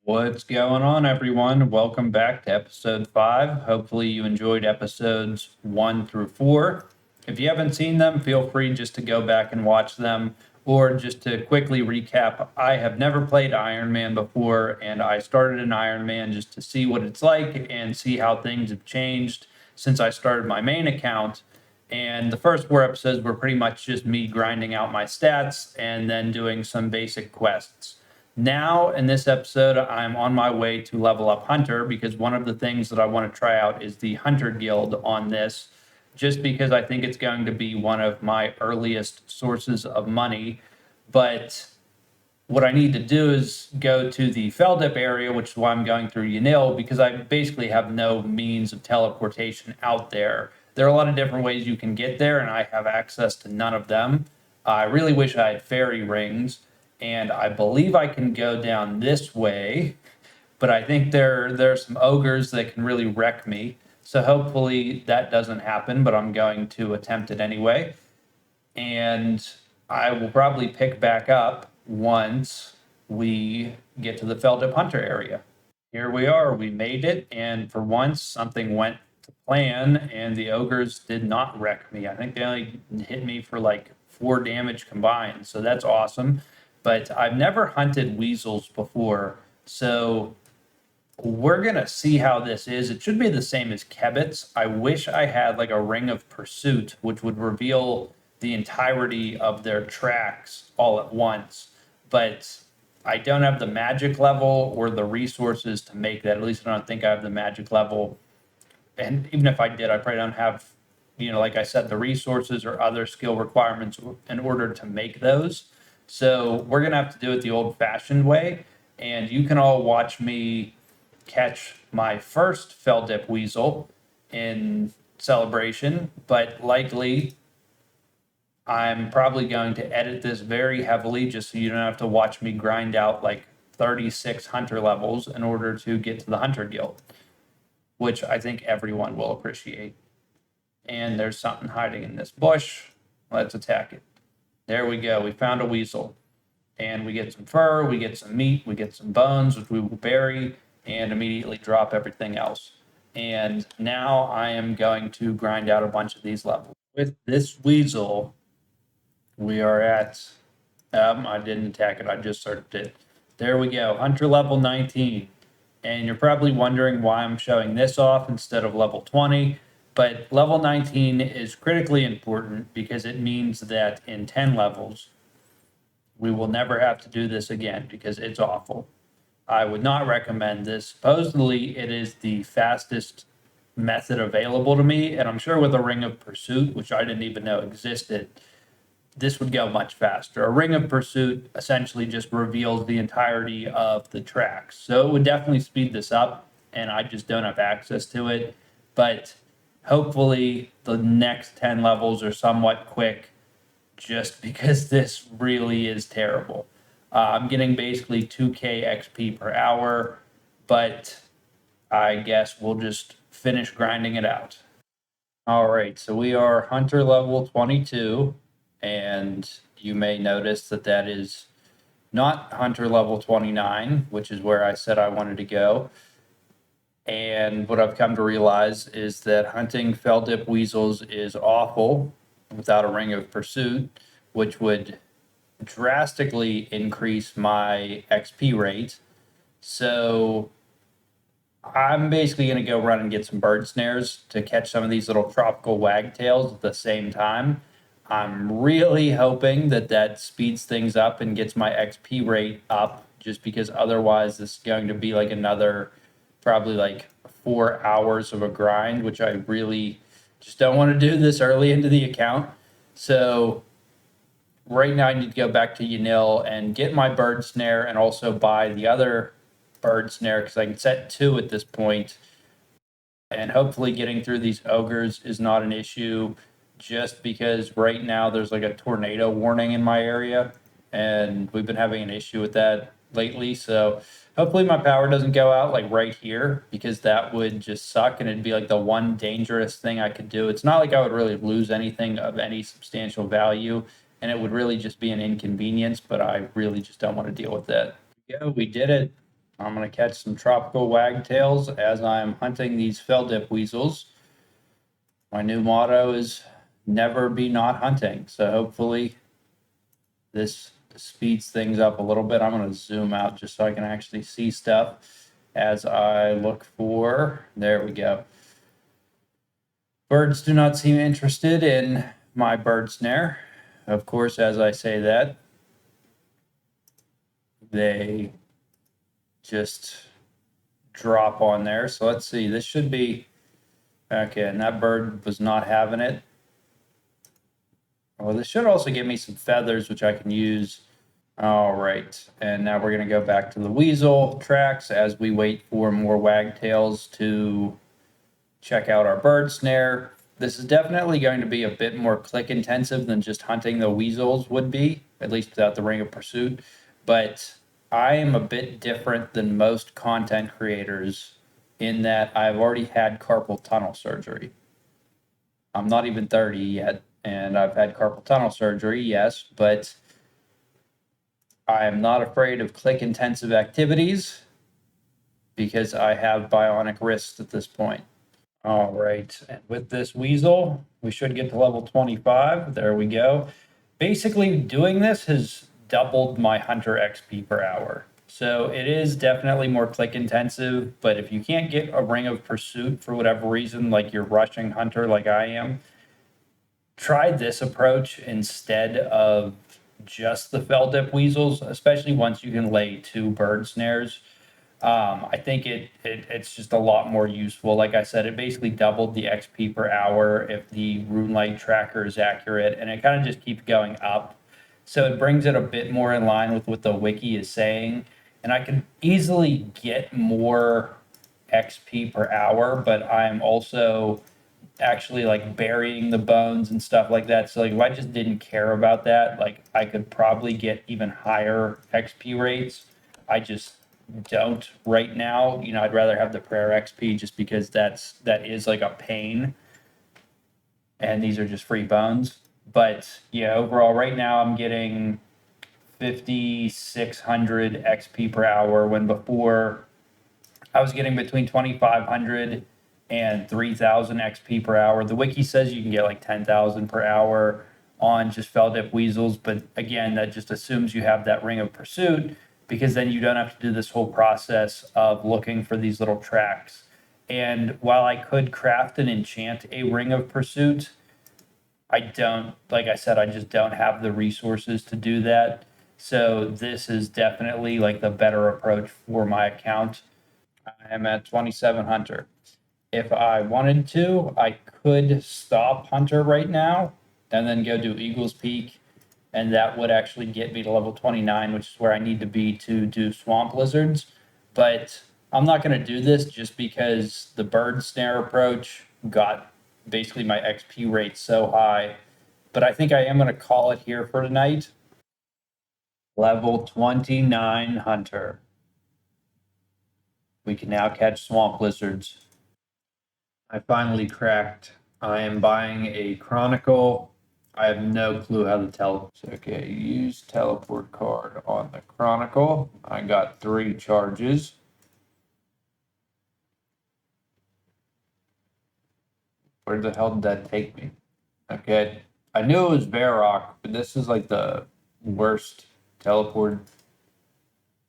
What's going on, everyone? Welcome back to episode 5. Hopefully, you enjoyed episodes 1 through 4. If you haven't seen them, feel free just to go back and watch them. Or just to quickly recap, I have never played Iron Man before, and I started an Iron Man just to see what it's like and see how things have changed since I started my main account. And the first 4 episodes were pretty much just me grinding out my stats and then doing some basic quests. Now, in this episode, I'm on my way to level up Hunter because one of the things that I want to try out is the Hunter Guild on this, just because I think it's going to be one of my earliest sources of money. But what I need to do is go to the Feldip area, which is why I'm going through Yanil, because I basically have no means of teleportation out there. There are a lot of different ways you can get there, and I have access to none of them. I really wish I had fairy rings, and I believe I can go down this way, but I think there's some ogres that can really wreck me. So hopefully that doesn't happen, but I'm going to attempt it anyway. And I will probably pick back up once we get to the Feldip Hunter area. Here we are, we made it, and for once something went to plan, and the ogres did not wreck me. I think they only hit me for like 4 damage combined, so that's awesome. But I've never hunted weasels before, so we're gonna see how this is. It should be the same as Kebbits. I wish I had like a ring of pursuit, which would reveal the entirety of their tracks all at once. But I don't have the magic level or the resources to make that. At least I don't think I have the magic level. And even if I did, I probably don't have, like I said, the resources or other skill requirements in order to make those. So we're gonna have to do it the old-fashioned way. And you can all watch me catch my first fell dip weasel in celebration, but likely I'm probably going to edit this very heavily just so you don't have to watch me grind out like 36 hunter levels in order to get to the Hunter Guild, which I think everyone will appreciate. And there's something hiding in this bush. Let's attack it. There we go. We found a weasel. And we get some fur, we get some meat, we get some bones, which we will bury and immediately drop everything else. And now I am going to grind out a bunch of these levels. With this weasel, we are at, I didn't attack it, I just searched it. There we go, Hunter level 19. And you're probably wondering why I'm showing this off instead of level 20. But level 19 is critically important because it means that in 10 levels, we will never have to do this again because it's awful. I would not recommend this. Supposedly, it is the fastest method available to me, and I'm sure with a ring of pursuit, which I didn't even know existed, this would go much faster. A ring of pursuit essentially just reveals the entirety of the tracks. So it would definitely speed this up, and I just don't have access to it. But hopefully, the next 10 levels are somewhat quick just because this really is terrible. I'm getting basically 2k XP per hour, but I guess we'll just finish grinding it out. All right, so we are Hunter level 22, and you may notice that that is not Hunter level 29, which is where I said I wanted to go. And what I've come to realize is that hunting fell dip weasels is awful without a ring of pursuit, which would drastically increase my XP rate. So I'm basically going to go run and get some bird snares to catch some of these little tropical wagtails at the same time. I'm really hoping that that speeds things up and gets my XP rate up, just because otherwise this is going to be like another probably like 4 hours of a grind, which I really just don't want to do this early into the account. So right now I need to go back to Yanil and get my bird snare and also buy the other bird snare because I can set 2 at this point. And hopefully getting through these ogres is not an issue, just because right now there's like a tornado warning in my area and we've been having an issue with that lately. So hopefully my power doesn't go out like right here, because that would just suck and it'd be like the one dangerous thing I could do. It's not like I would really lose anything of any substantial value, and it would really just be an inconvenience, but I really just don't want to deal with that. Yeah, we did it. I'm going to catch some tropical wagtails as I'm hunting these fell dip weasels. My new motto is never be not hunting. So hopefully this speeds things up a little bit. I'm going to zoom out just so I can actually see stuff as I look for, there we go. Birds do not seem interested in my bird snare. Of course, as I say that, they just drop on there. So let's see, this should be, okay, and that bird was not having it. Well, this should also give me some feathers, which I can use. All right, and now we're gonna go back to the weasel tracks as we wait for more wagtails to check out our bird snare. This is definitely going to be a bit more click intensive than just hunting the weasels would be, at least without the ring of pursuit. But I am a bit different than most content creators in that I've already had carpal tunnel surgery. I'm not even 30 yet, and I've had carpal tunnel surgery, yes, but I am not afraid of click intensive activities because I have bionic wrists at this point. All right, and with this weasel, we should get to level 25. There we go. Basically, doing this has doubled my hunter XP per hour. So it is definitely more click intensive, but if you can't get a ring of pursuit for whatever reason, like you're rushing hunter like I am, try this approach instead of just the fell dip weasels, especially once you can lay 2 bird snares. I think it's just a lot more useful. Like I said, it basically doubled the XP per hour if the rune light tracker is accurate, and it kind of just keeps going up. So it brings it a bit more in line with what the wiki is saying. And I can easily get more XP per hour, but I'm also actually like burying the bones and stuff like that. So like if I just didn't care about that, like I could probably get even higher XP rates. I just don't right now. You know, I'd rather have the prayer XP just because that is like a pain. And these are just free bones. But yeah, overall right now I'm getting 5,600 XP per hour when before I was getting between 2,500 and 3,000 XP per hour. The wiki says you can get like 10,000 per hour on just fell dip weasels, but again, that just assumes you have that ring of pursuit because then you don't have to do this whole process of looking for these little tracks. And while I could craft and enchant a ring of pursuit, I don't, like I said, I just don't have the resources to do that. So this is definitely like the better approach for my account. I am at 27 Hunter. If I wanted to, I could stop Hunter right now and then go do Eagles Peak. And that would actually get me to level 29, which is where I need to be to do Swamp Lizards. But I'm not going to do this just because the bird snare approach got basically my XP rate so high. But I think I am going to call it here for tonight. Level 29 Hunter. We can now catch swamp lizards. I finally cracked. I am buying a Chronicle. I have no clue how to tell. Okay, use teleport card on the Chronicle. I got 3 charges. Where the hell did that take me? Okay, I knew it was Varrock, but this is like the worst teleport.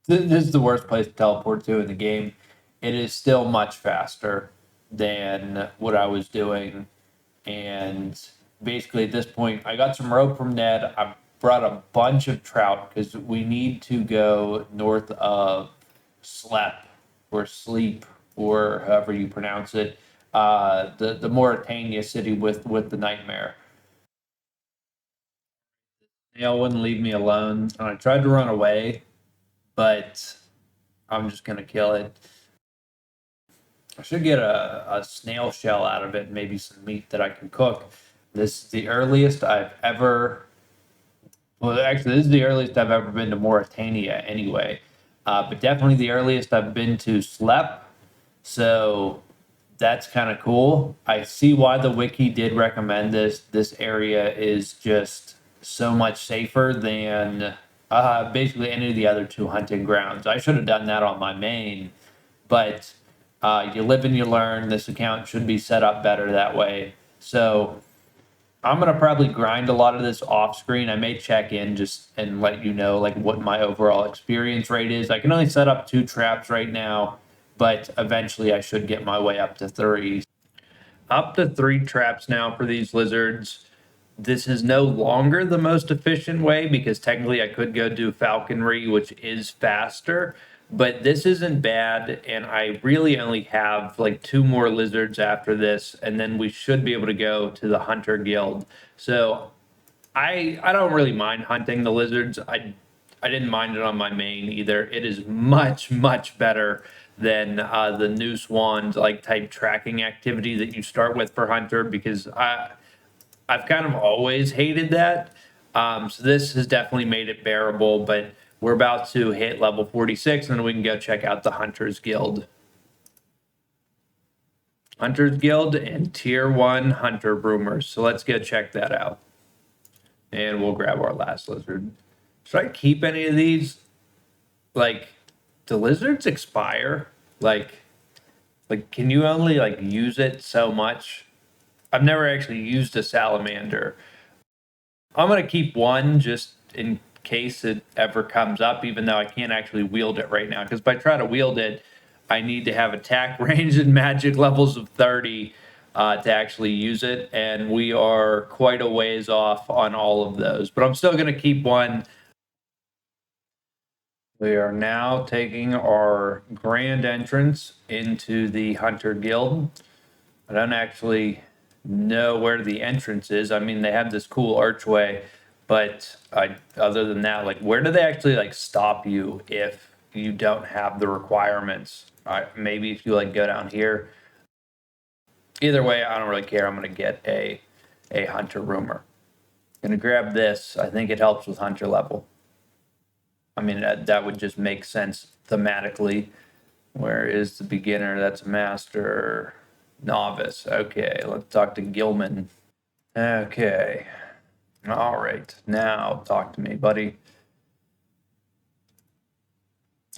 This is the worst place to teleport to in the game. It is still much faster than what I was doing. And basically at this point, I got some rope from Ned. I brought a bunch of trout because we need to go north of Slep or Sleep or however you pronounce it. The Mauritania city with the nightmare. Snail wouldn't leave me alone. And I tried to run away, but I'm just gonna kill it. I should get a snail shell out of it, maybe some meat that I can cook. This is the earliest I've ever, well, actually, this is the earliest I've ever been to Mauritania anyway. But definitely the earliest I've been to Slep. So that's kind of cool. I see why the wiki did recommend this. This area is just so much safer than basically any of the other two hunting grounds. I should have done that on my main, but you live and you learn. This account should be set up better that way. So I'm gonna probably grind a lot of this off screen. I may check in just and let you know like what my overall experience rate is. I can only set up 2 traps right now, but eventually I should get my way up to 3. Up to 3 traps now for these lizards. This is no longer the most efficient way because technically I could go do falconry, which is faster, but this isn't bad. And I really only have like 2 more lizards after this, and then we should be able to go to the hunter guild. So I don't really mind hunting the lizards. I didn't mind it on my main either. It is much better than the noose wand like type tracking activity that you start with for hunter because I've kind of always hated that. So this has definitely made it bearable, but we're about to hit level 46 and then we can go check out the Hunters Guild. Hunters Guild and Tier 1 Hunter Broomers. So let's go check that out. And we'll grab our last lizard. Should I keep any of these? Like, do lizards expire? Like can you only like use it so much? I've never actually used a salamander. I'm going to keep one just in case it ever comes up, even though I can't actually wield it right now. Because if I try to wield it, I need to have attack range and magic levels of 30 to actually use it. And we are quite a ways off on all of those. But I'm still going to keep one. We are now taking our grand entrance into the Hunter Guild. I don't actually know where the entrance is. I mean, they have this cool archway, but other than that, like, where do they actually like stop you if you don't have the requirements? Maybe if you like go down here. Either way, I don't really care. I'm gonna get a hunter rumor. Gonna grab this. I think it helps with hunter level. I mean, that would just make sense thematically. Where is the beginner? That's a master. Novice. Okay, let's talk to Gilman. Okay. All right. Now talk to me, buddy.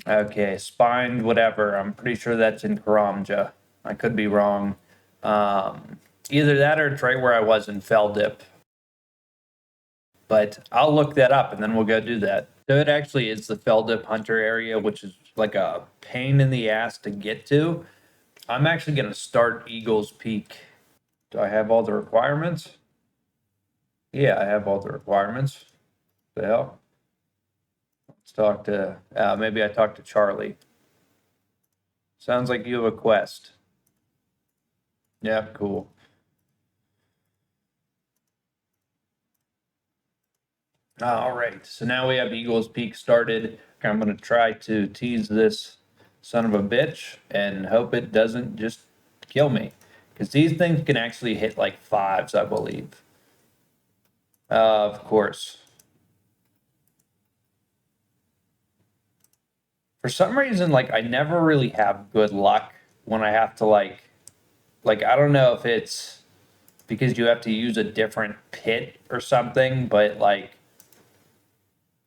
Okay, spine, whatever. I'm pretty sure that's in Karamja. I could be wrong. Either that or it's right where I was in Feldip. But I'll look that up and then we'll go do that. So it actually is the Feldip Hunter area, which is like a pain in the ass to get to. I'm actually going to start Eagle's Peak. Do I have all the requirements? Yeah, I have all the requirements. The hell? Let's talk to, maybe I talked to Charlie. Sounds like you have a quest. Yep, cool. All right, so now we have Eagle's Peak started. I'm going to try to tease this son of a bitch and hope it doesn't just kill me. Because these things can actually hit like 5s, I believe. Of course. For some reason, like, I never really have good luck when I have to, like, I don't know if it's because you have to use a different pit or something, but, like,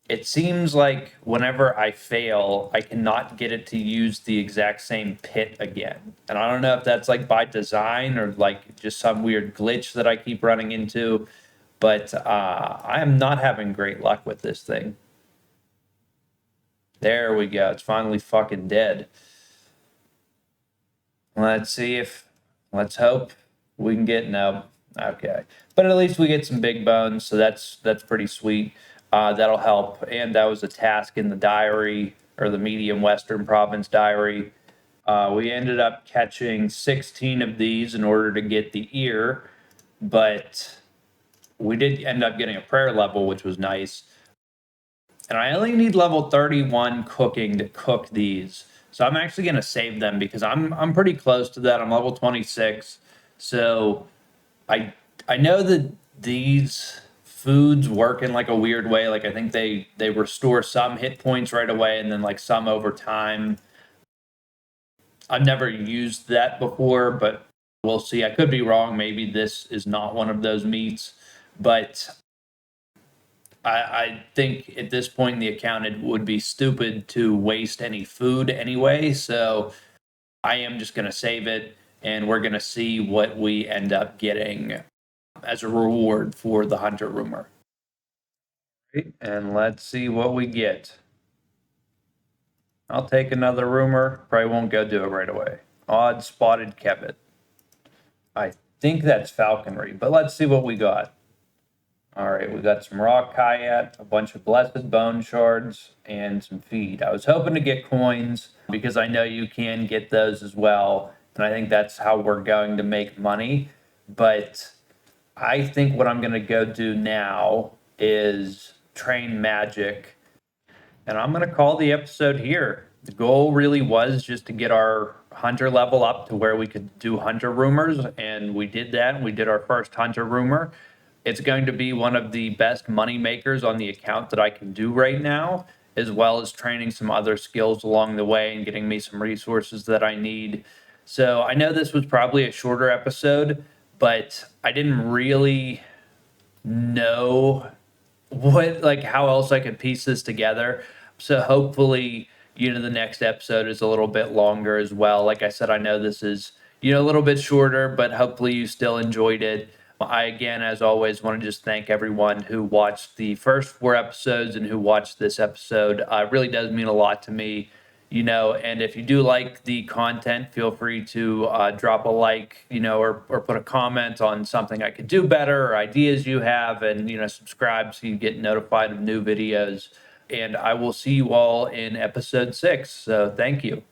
it seems like whenever I fail, I cannot get it to use the exact same pit again. And I don't know if that's, like, by design or, like, just some weird glitch that I keep running into, but I am not having great luck with this thing. There we go. It's finally fucking dead. Let's see if, let's hope we can get, no. Okay. But at least we get some big bones, so that's pretty sweet. That'll help. And that was a task in the diary, or the Medium Western Province diary. We ended up catching 16 of these in order to get the ear, but we did end up getting a prayer level, which was nice. And I only need level 31 cooking to cook these. So I'm actually going to save them because I'm pretty close to that. I'm level 26. So I know that these foods work in like a weird way. Like I think they restore some hit points right away and then like some over time. I've never used that before, but we'll see. I could be wrong. Maybe this is not one of those meats, but I think at this point in the account, it would be stupid to waste any food anyway. So I am just going to save it and we're going to see what we end up getting as a reward for the hunter rumor. Right, and let's see what we get. I'll take another rumor. Probably won't go do it right away. Odd spotted kebbit. I think that's falconry, but let's see what we got. All right, we got some raw kyat, a bunch of blessed bone shards, and some feed. I was hoping to get coins because I know you can get those as well, and I think that's how we're going to make money. But I think what I'm going to go do now is train magic, and I'm going to call the episode here. The goal really was just to get our hunter level up to where we could do hunter rumors, and we did that. We did our first hunter rumor. It's going to be one of the best money makers on the account that I can do right now, as well as training some other skills along the way and getting me some resources that I need. So I know this was probably a shorter episode, but I didn't really know what, like, how else I could piece this together. So hopefully, the next episode is a little bit longer as well. Like I said, I know this is, a little bit shorter, but hopefully you still enjoyed it. I, again, as always, want to just thank everyone who watched the first 4 episodes and who watched this episode. It really does mean a lot to me. And if you do like the content, feel free to drop a like, or put a comment on something I could do better or ideas you have, and, subscribe so you get notified of new videos. And I will see you all in episode 6. So thank you.